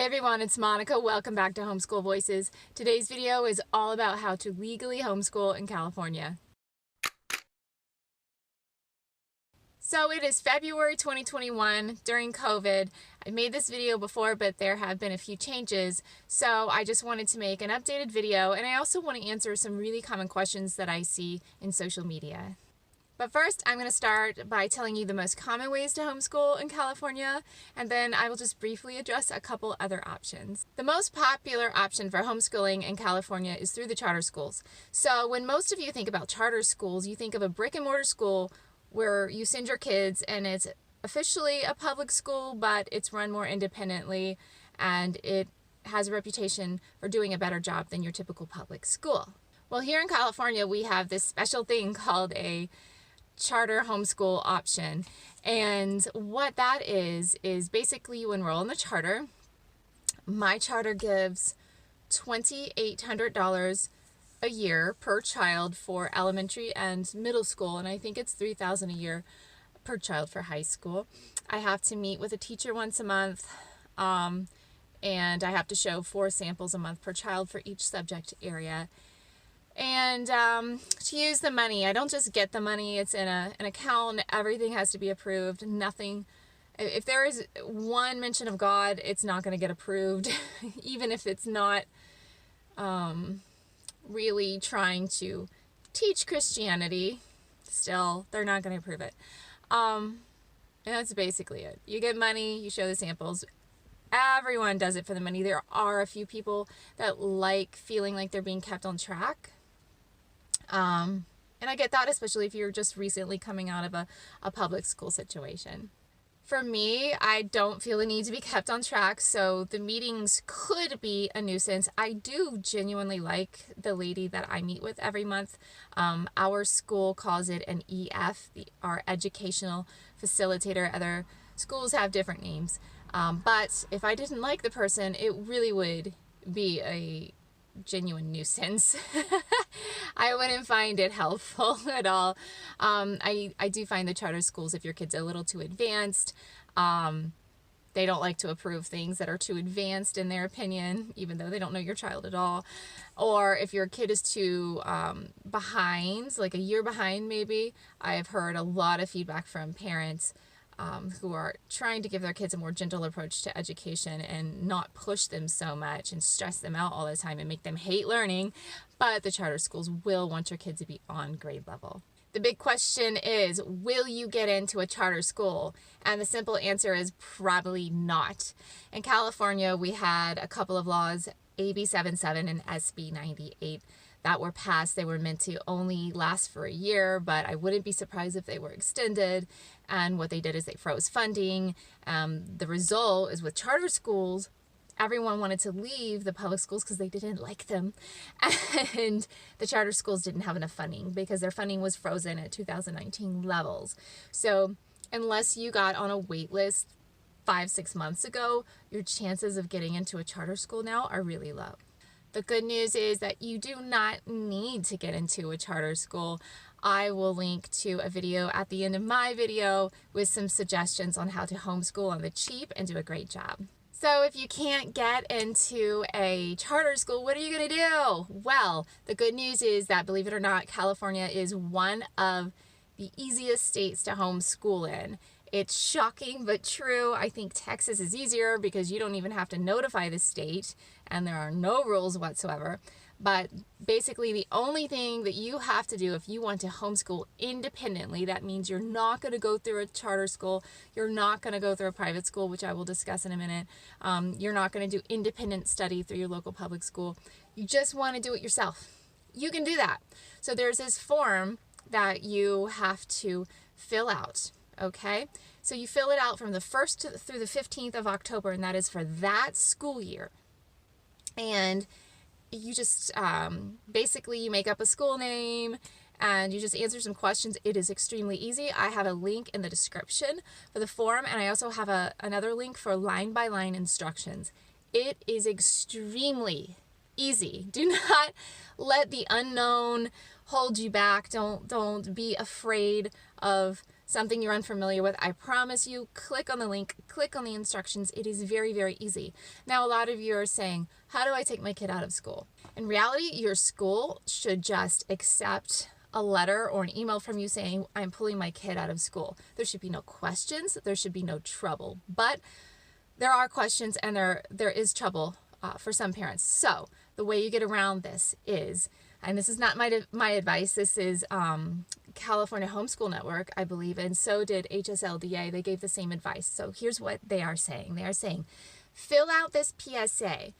everyone, it's Monica. Welcome back to Homeschool Voices. Today's video is all about how to legally homeschool in California. So it is February 2021 during COVID. I made this video before, but there have been a few changes. So I just wanted to make an updated video, and I also want to answer some really common questions that I see in social media. But first, I'm going to start by telling you the most common ways to homeschool in California, and then I will just briefly address a couple other options. The most popular option for homeschooling in California is through the charter schools. So when most of you think about charter schools, you think of a brick and mortar school where you send your kids and it's officially a public school, but it's run more independently and it has a reputation for doing a better job than your typical public school. Well, here in California, we have this special thing called a charter homeschool option, and what that is basically you enroll in the charter. My charter gives $2,800 a year per child for elementary and middle school, and I think it's $3,000 a year per child for high school. I have to meet with a teacher once a month, and I have to show 4 samples a month per child for each subject area. And to use the money, I don't just get the money, it's in an account, everything has to be approved, nothing. If there is one mention of God, it's not going to get approved, even if it's not really trying to teach Christianity, still, they're not going to approve it. And that's basically it. You get money, you show the samples. Everyone does it for the money. There are a few people that like feeling like they're being kept on track. And I get that, especially if you're just recently coming out of a public school situation. For me, I don't feel the need to be kept on track, so the meetings could be a nuisance. I do genuinely like the lady that I meet with every month. Our school calls it an EF, our educational facilitator. Other schools have different names. But if I didn't like the person, it really would be a genuine nuisance. I wouldn't find it helpful at all. I do find the charter schools, if your kid's a little too advanced, they don't like to approve things that are too advanced in their opinion, even though they don't know your child at all. Or if your kid is too behind, like a year behind maybe, I've heard a lot of feedback from parents who are trying to give their kids a more gentle approach to education and not push them so much and stress them out all the time and make them hate learning. But the charter schools will want your kid to be on grade level. The big question is, will you get into a charter school? And the simple answer is probably not. In California, we had a couple of laws, AB 77 and SB 98, that were passed. They were meant to only last for a year, but I wouldn't be surprised if they were extended. And what they did is they froze funding. The result is with charter schools, everyone wanted to leave the public schools because they didn't like them. And the charter schools didn't have enough funding because their funding was frozen at 2019 levels. So unless you got on a wait list 5-6 months ago, your chances of getting into a charter school now are really low. The good news is that you do not need to get into a charter school. I will link to a video at the end of my video with some suggestions on how to homeschool on the cheap and do a great job. So if you can't get into a charter school, what are you going to do? Well, the good news is that, believe it or not, California is one of the easiest states to homeschool in. It's shocking but true. I think Texas is easier because you don't even have to notify the state and there are no rules whatsoever. But basically the only thing that you have to do if you want to homeschool independently, that means you're not going to go through a charter school, you're not going to go through a private school, which I will discuss in a minute. You're not going to do independent study through your local public school. You just want to do it yourself. You can do that. So there's this form that you have to fill out. Okay, so you fill it out from the 1st through the 15th of October, and that is for that school year. And you just basically you make up a school name and you just answer some questions. It is extremely easy. I have a link in the description for the form, and I also have another link for line-by-line instructions. It is extremely easy. Do not let the unknown hold you back. Don't be afraid of something you're unfamiliar with, I promise you, click on the link, click on the instructions. It is very, very easy. Now, a lot of you are saying, how do I take my kid out of school? In reality, your school should just accept a letter or an email from you saying, I'm pulling my kid out of school. There should be no questions. There should be no trouble. But there are questions and there is trouble for some parents. So the way you get around this is, and this is not my advice, this is California Homeschool Network, I believe, and so did HSLDA. They gave the same advice. So here's what they are saying. They are saying, fill out this PSA.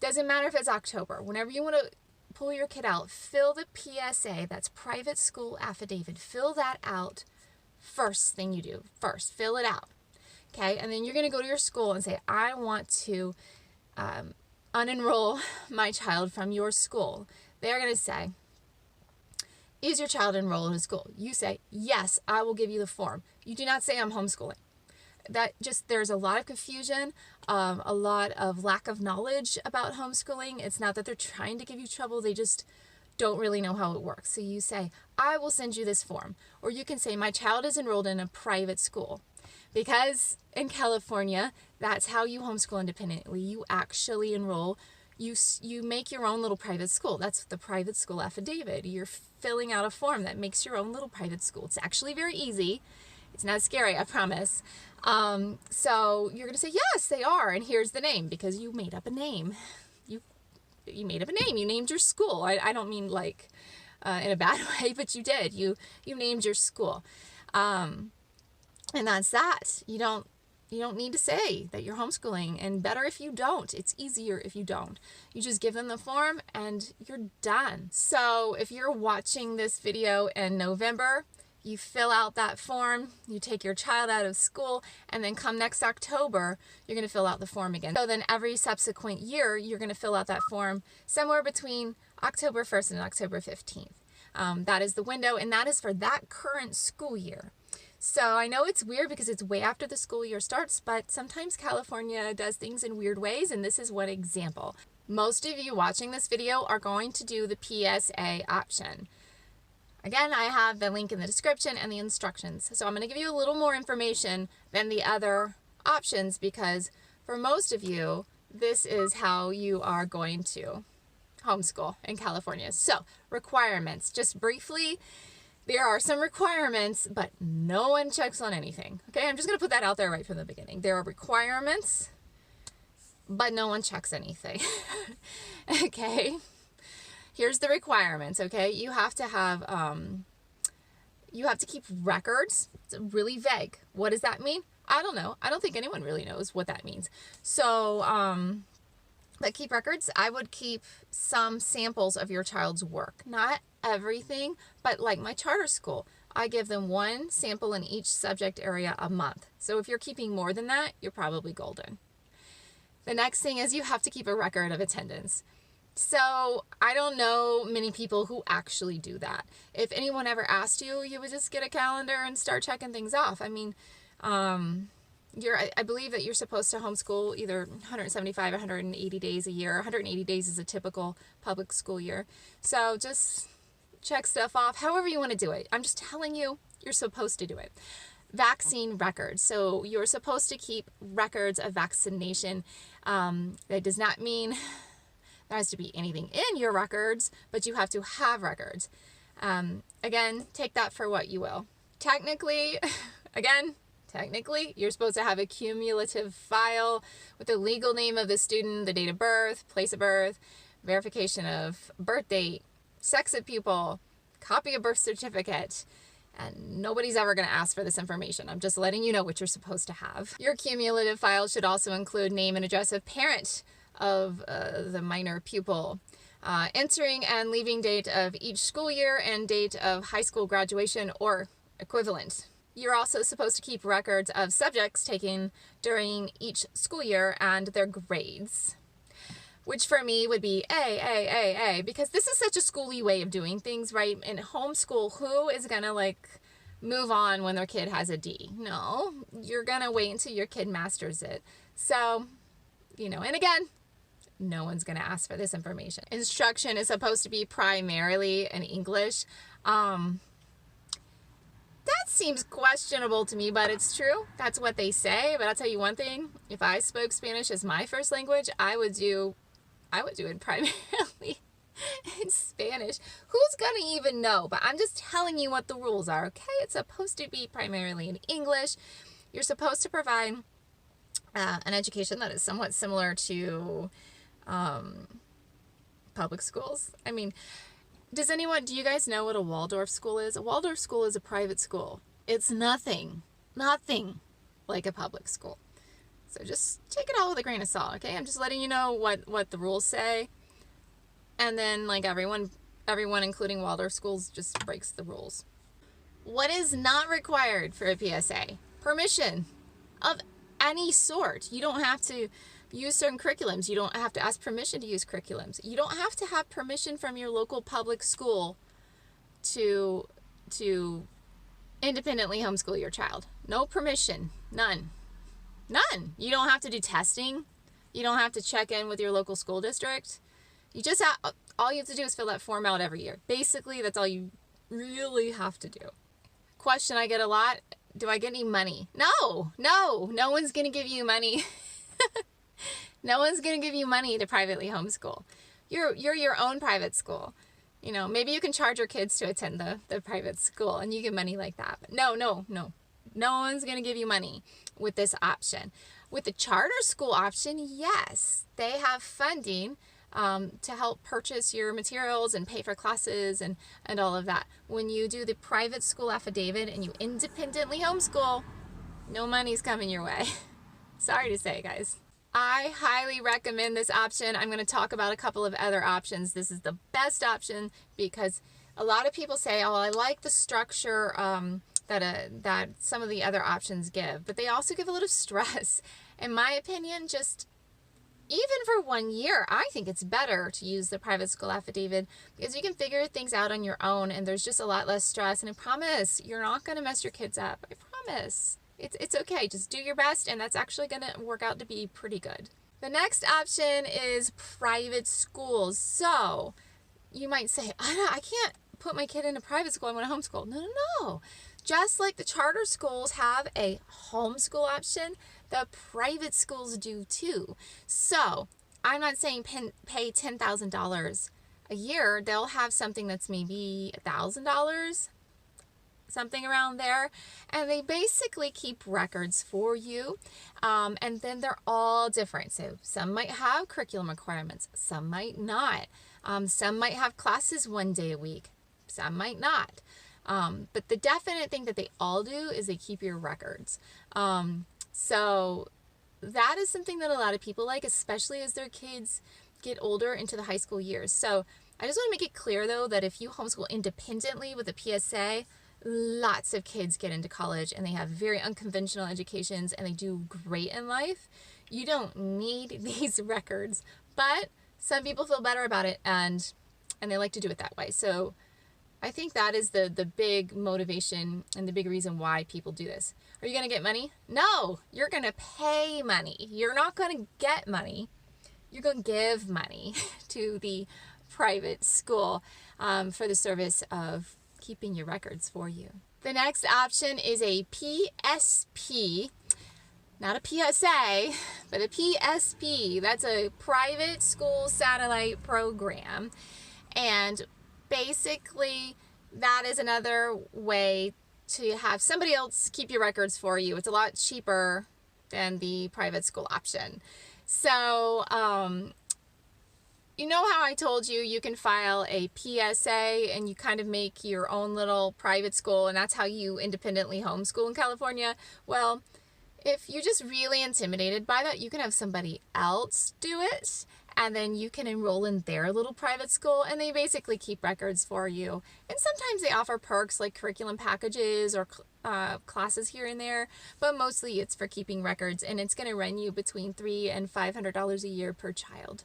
Doesn't matter if it's October. Whenever you want to pull your kid out, fill the PSA, that's private school affidavit. Fill that out first thing you do. First, fill it out. Okay, and then you're going to go to your school and say, I want to unenroll my child from your school. They're going to say, is your child enrolled in a school? You say, yes, I will give you the form. You do not say I'm homeschooling. There's a lot of confusion, a lot of lack of knowledge about homeschooling. It's not that they're trying to give you trouble. They just don't really know how it works. So you say, I will send you this form. Or you can say, my child is enrolled in a private school. Because in California, that's how you homeschool independently. You actually enroll. You make your own little private school. That's the private school affidavit. You're filling out a form that makes your own little private school. It's actually very easy. It's not scary, I promise. So you're going to say, yes, they are. And here's the name, because you made up a name. You made up a name. You named your school. I don't mean like in a bad way, but you did. You named your school. And that's that. You don't need to say that you're homeschooling, and better if you don't. It's easier if you don't. You just give them the form and you're done. So if you're watching this video in November, you fill out that form, you take your child out of school, and then come next October, you're going to fill out the form again. So then every subsequent year, you're going to fill out that form somewhere between October 1st and October 15th. That is the window, and that is for that current school year. So I know it's weird because it's way after the school year starts, but sometimes California does things in weird ways, and this is one example. Most of you watching this video are going to do the PSA option. Again, I have the link in the description and the instructions. So I'm going to give you a little more information than the other options because for most of you, this is how you are going to homeschool in California. So requirements, just briefly, there are some requirements, but no one checks on anything. Okay, I'm just going to put that out there right from the beginning. There are requirements, but no one checks anything. Okay. Here's the requirements, okay? You have to have, you have to keep records. It's really vague. What does that mean? I don't know. I don't think anyone really knows what that means. So, but keep records. I would keep some samples of your child's work. Not everything, but like my charter school, I give them one sample in each subject area a month. So if you're keeping more than that, you're probably golden. The next thing is you have to keep a record of attendance. So I don't know many people who actually do that. If anyone ever asked you, you would just get a calendar and start checking things off. I mean, I believe that you're supposed to homeschool either 175 or 180 days a year. 180 days is a typical public school year. So just check stuff off however you want to do it. I'm just telling you, you're supposed to do it. Vaccine records. So you're supposed to keep records of vaccination. That does not mean there has to be anything in your records, but you have to have records. Again, take that for what you will. Technically, you're supposed to have a cumulative file with the legal name of the student, the date of birth, place of birth, verification of birth date, sex of pupil, copy of birth certificate, and nobody's ever going to ask for this information. I'm just letting you know what you're supposed to have. Your cumulative file should also include name and address of parent of the minor pupil, entering and leaving date of each school year and date of high school graduation or equivalent. You're also supposed to keep records of subjects taken during each school year and their grades, which for me would be A, because this is such a schooly way of doing things, right? In homeschool, who is gonna like move on when their kid has a D? No, you're gonna wait until your kid masters it. So, and again, no one's going to ask for this information. Instruction is supposed to be primarily in English. That seems questionable to me, but it's true. That's what they say. But I'll tell you one thing. If I spoke Spanish as my first language, I would do it primarily in Spanish. Who's going to even know? But I'm just telling you what the rules are, okay? It's supposed to be primarily in English. You're supposed to provide an education that is somewhat similar to public schools. I mean, do you guys know what a Waldorf school is? A Waldorf school is a private school. It's nothing like a public school. So just take it all with a grain of salt, okay? I'm just letting you know what the rules say. And then, like, everyone, including Waldorf schools, just breaks the rules. What is not required for a PSA? Permission of any sort. You don't have to use certain curriculums. You don't have to ask permission to use curriculums. You don't have to have permission from your local public school to independently homeschool your child. No permission. None. You don't have to do testing. You don't have to check in with your local school district. All you have to do is fill that form out every year. Basically, that's all you really have to do. Question I get a lot, do I get any money? No one's going to give you money. No one's going to give you money to privately homeschool. You're your own private school. You know, maybe you can charge your kids to attend the private school and you get money like that. But no. No one's going to give you money with this option. With the charter school option, yes, they have funding to help purchase your materials and pay for classes and all of that. When you do the private school affidavit and you independently homeschool, no money's coming your way. Sorry to say, guys. I highly recommend this option. I'm going to talk about a couple of other options. This is the best option because a lot of people say, oh, I like the structure that some of the other options give, but they also give a lot of stress. In my opinion, just even for 1 year, I think it's better to use the private school affidavit because you can figure things out on your own and there's just a lot less stress. And I promise you're not going to mess your kids up. I promise. It's okay. Just do your best and that's actually going to work out to be pretty good. The next option is private schools. So you might say, I can't put my kid in a private school. I want to homeschool. No. Just like the charter schools have a homeschool option, the private schools do too. So I'm not saying pay $10,000 a year. They'll have something that's maybe $1,000, something around there. And they basically keep records for you. And then they're all different. So some might have curriculum requirements. Some might not. Some might have classes 1 day a week. Some might not. But the definite thing that they all do is they keep your records. So that is something that a lot of people like, especially as their kids get older into the high school years. So I just want to make it clear, though, that if you homeschool independently with a PSA, lots of kids get into college and they have very unconventional educations and they do great in life. You don't need these records, but some people feel better about it and they like to do it that way. So I think that is the big motivation and the big reason why people do this. Are you going to get money? No, you're going to pay money. You're not going to get money. You're going to give money to the private school for the service of keeping your records for you. The next option is a PSP, not a PSA, but a PSP. That's a private school satellite program. And basically, that is another way to have somebody else keep your records for you. It's a lot cheaper than the private school option. So, you know how I told you you can file a PSA and you kind of make your own little private school and that's how you independently homeschool in California? Well, if you're just really intimidated by that, you can have somebody else do it and then you can enroll in their little private school and they basically keep records for you. And sometimes they offer perks like curriculum packages or classes here and there, but mostly it's for keeping records and it's going to run you between $300 and $500 a year per child.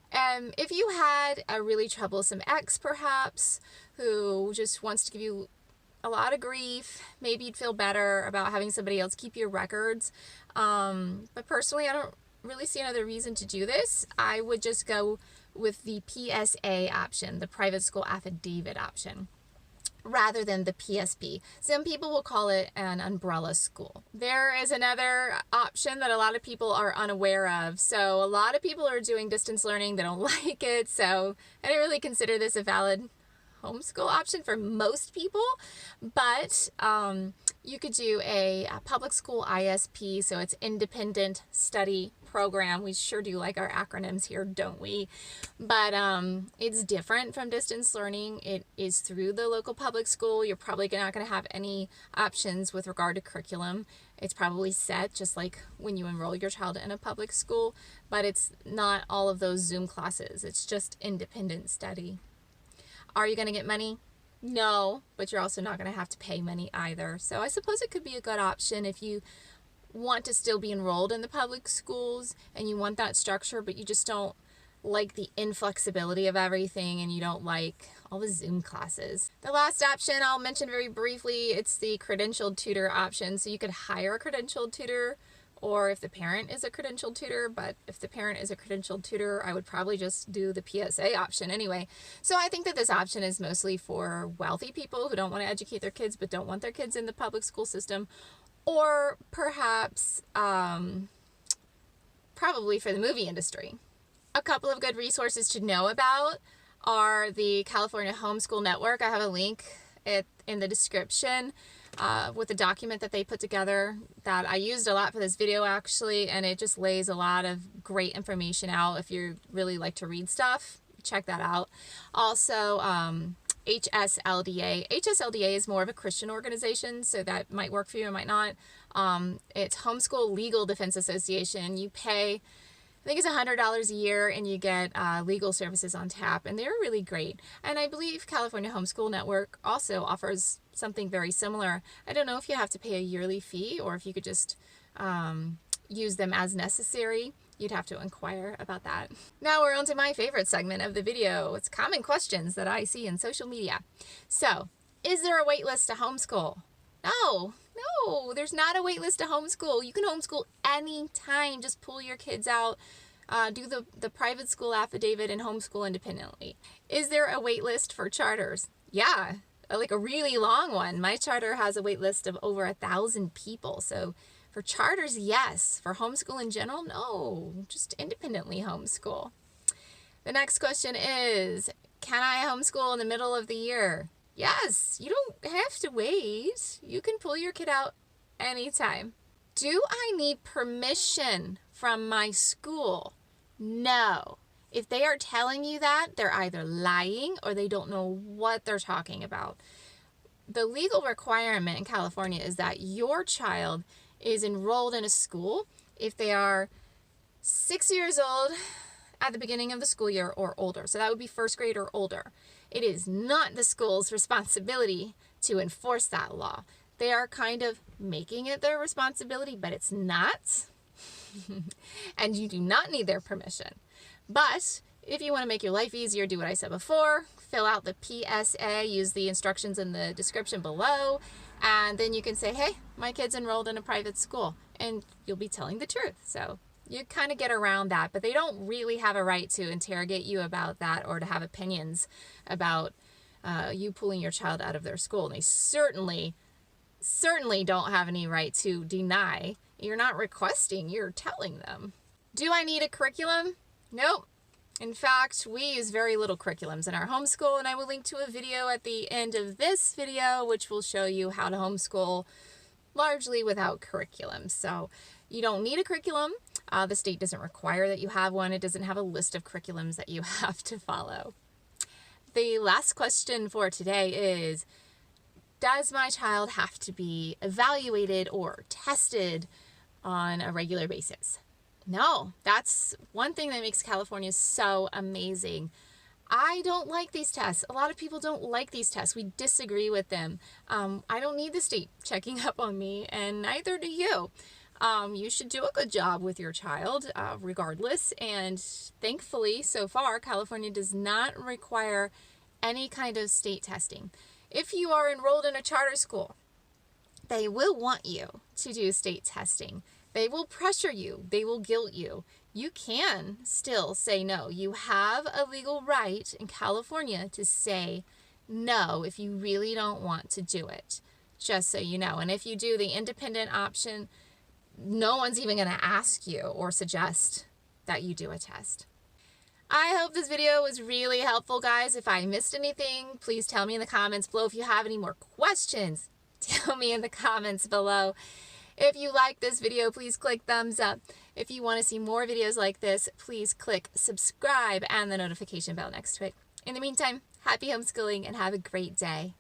If you had a really troublesome ex, perhaps, who just wants to give you a lot of grief, maybe you'd feel better about having somebody else keep your records. But personally, I don't really see another reason to do this. I would just go with the PSA option, the private school affidavit option. rather than the PSP. Some people will call it an umbrella school. There is another option that a lot of people are unaware of. So a lot of people are doing distance learning. They don't like it. So I don't really consider this a valid homeschool option for most people, but you could do a public school ISP, so it's Independent Study Program. We sure do like our acronyms here, don't we? But it's different from distance learning. It is through the local public school. You're probably not going to have any options with regard to curriculum. It's probably set just like when you enroll your child in a public school, but it's not all of those Zoom classes. It's just independent study. Are you going to get money? No, but you're also not going to have to pay money either. So I suppose it could be a good option if you want to still be enrolled in the public schools and you want that structure, but you just don't like the inflexibility of everything and you don't like all the Zoom classes. The last option I'll mention very briefly, it's the credentialed tutor option. So you could hire a credentialed tutor, or if the parent is a credentialed tutor, but if the parent is a credentialed tutor, I would probably just do the PSA option anyway. So I think that this option is mostly for wealthy people who don't want to educate their kids but don't want their kids in the public school system, or perhaps probably for the movie industry. A couple of good resources to know about are the California Homeschool Network. I have a link in the description with a document that they put together that I used a lot for this video actually, and it just lays a lot of great information out. If you really like to read stuff, check that out. Also, HSLDA. HSLDA is more of a Christian organization, so that might work for you, it might not. It's Homeschool Legal Defense Association. You pay, I think it's $100 a year, and you get legal services on tap, and they're really great. And I believe California Homeschool Network also offers something very similar. I don't know if you have to pay a yearly fee or if you could just use them as necessary. You'd have to inquire about that. Now we're on to my favorite segment of the video. It's common questions that I see in social media. So, is there a wait list to homeschool? No, there's not a wait list to homeschool. You can homeschool anytime. Just pull your kids out, do the private school affidavit, and homeschool independently. Is there a wait list for charters? Yeah, like a really long one. My charter has a wait list of over 1,000 people. So for charters, yes. For homeschool in general, no. Just independently homeschool. The next question is, can I homeschool in the middle of the year? Yes, you don't have to wait. You can pull your kid out anytime. Do I need permission from my school? No. If they are telling you that, they're either lying or they don't know what they're talking about. The legal requirement in California is that your child is enrolled in a school if they are 6 years old at the beginning of the school year or older. So that would be first grade or older. It is not the school's responsibility to enforce that law. They are kind of making it their responsibility, but it's not. And you do not need their permission. But if you want to make your life easier, do what I said before. Fill out the PSA, use the instructions in the description below, and then you can say, hey, my kid's enrolled in a private school, and you'll be telling the truth. So you kind of get around that, but they don't really have a right to interrogate you about that or to have opinions about you pulling your child out of their school. And they certainly don't have any right to deny. You're not requesting, you're telling them. Do I need a curriculum? Nope. In fact, we use very little curriculums in our homeschool, and I will link to a video at the end of this video which will show you how to homeschool largely without curriculum. So you don't need a curriculum. The state doesn't require that you have one. It doesn't have a list of curriculums that you have to follow. The last question for today is, does my child have to be evaluated or tested on a regular basis? No, that's one thing that makes California so amazing. I don't like these tests. A lot of people don't like these tests. We disagree with them. I don't need the state checking up on me, and neither do you. You should do a good job with your child regardless, and thankfully, so far, California does not require any kind of state testing. If you are enrolled in a charter school, they will want you to do state testing. They will pressure you. They will guilt you. You can still say no. You have a legal right in California to say no if you really don't want to do it, just so you know. And if you do the independent option, no one's even going to ask you or suggest that you do a test. I hope this video was really helpful, guys. If I missed anything, please tell me in the comments below. If you have any more questions, tell me in the comments below. If you like this video, please click thumbs up. If you want to see more videos like this, please click subscribe and the notification bell next to it. In the meantime, happy homeschooling and have a great day.